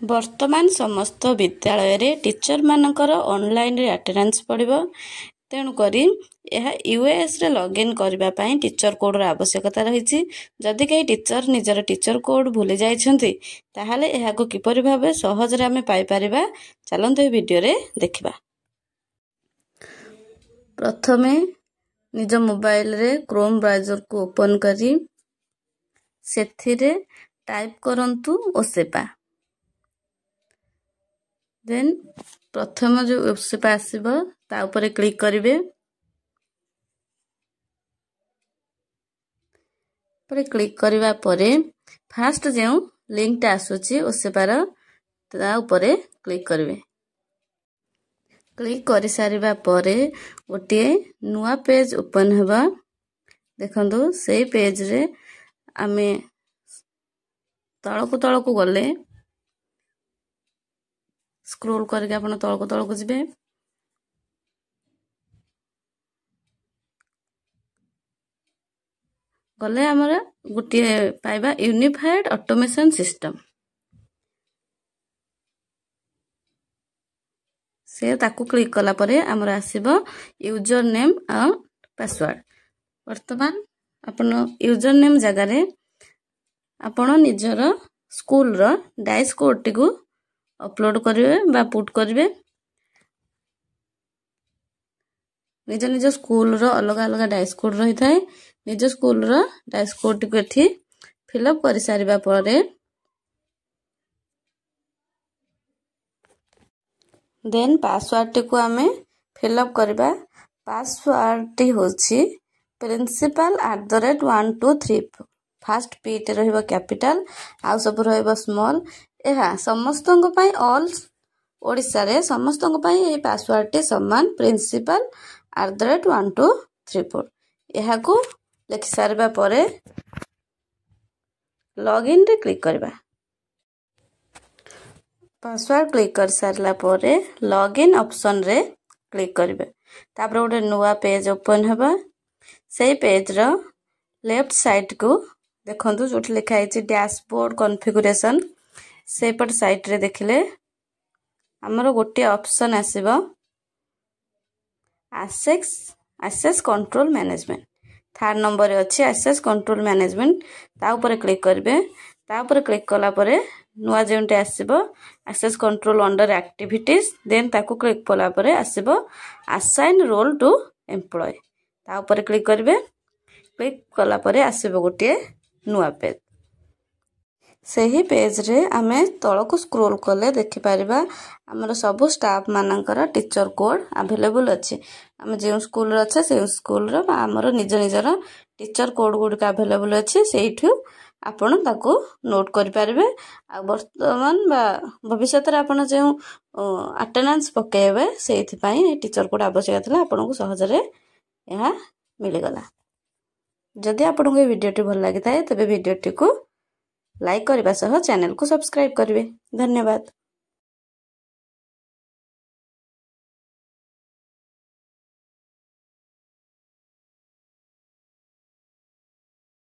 वर्तमान समस्त विद्यालय रे टीचर मानकर ऑनलाइन रे अटेंडेंस पड़िबो तेणु करी यह यूएस रे लॉगिन करबा पई टीचर कोड र आवश्यकता रहिछि। जदि कई टीचर निजर टीचर कोड भूली जाइछन्ति ताहाले एहा को किपरि भाबे सहज रे हमें पाई परिबा चलंतु ए वीडियो रे देखिबा। प्रथमे निज मोबाइल रे क्रोम ब्राउजर को ओपन करी सेथिरे टाइप करंतु ओसेपा। देन प्रथम जो ओसेपा आसीबो ता ऊपर क्लिक करिवे। पर क्लिक करिवा परे फास्ट जो लिंक ता आसुची ओसेपार ता ऊपर क्लिक करिवे। क्लिक करि सारिबा परे गोटे नुआ पेज ओपन हेबा। देखंतु सेही पेज रे आमे तळकु गले स्क्रोल करके आपण तळकु जिबे। गले हमरा गुटी पाइबा यूनिफाइड ऑटोमेशन सिस्टम से ताकू क्लिक कला परे हमरा आसीबो यूजर नेम आ पासवर्ड। वर्तमान आपण यूजर नेम जगह रे आपण निजर स्कूल रो डाइस कोड टी को अपलोड करिवे बा पुट करिवे। निज स्कूल रो अलग अलग डाइस कोड रही थाए। निज स्कूल रो डाइस कोड टी को एठी फिलअप करि सारिबा परे देन पासवर्ड टी को हमें फिलअप करबा। पासवर्ड टी होछि principal@123 फास्ट पी टे रहइबो कैपिटल आ सब रहइबो स्मॉल। एहा समस्तंग पई ऑल ओडिसा रे समस्तंग पई ए पासवर्ड टी समान principal@1234। एहा को लिखि सारबा परे लॉगिन रे क्लिक करबा। पासवर्ड क्लिक कर सारला परे लॉगिन ऑप्शन रे क्लिक करबे। तापर गोटे नुआ पेज ओपन हेबा। सेही पेज रो लेफ्ट साइड को देखंतु जोठी लिखा है डैशबोर्ड कॉन्फ़िगरेशन से पट साइट रे देखिले हमरो गोटे ऑप्शन आसीबो access control management. Third number रे अछि एक्सेस कंट्रोल मैनेजमेंट। ता ऊपर क्लिक करबे। ता ऊपर क्लिक कला परे नुआ जेंटे आसीबो access control under activities. Then ताकू क्लिक कला परे आसीबो असाइन रोल टू एम्प्लॉय। ता ऊपर क्लिक करबे। क्लिक कला परे आसीबो गोटे नुआ पेज। सेही पेज रे आमे तळको स्क्रोल कले देखि परिबा हमर सब स्टाफ मानकर टीचर कोड अवेलेबल अछि। हम जे स्कूल रे अछि से स्कूल रे हमर निज निजर टीचर कोड गुड का अवेलेबल अछि। सेहिठु आपण ताको नोट करि परिबे। आ वर्तमान बा भविष्य रे आपण जे अटेंडेंस पकेबे सेहि पई टीचर कोड आवश्यक थला आपण को सहज रे यहा मिल गला। जदि आपको ये वीडियो टी भल लगी थाए तबे वीडियो टी को लाइक करबा सह चैनल को सब्सक्राइब करिवे। धन्यवाद।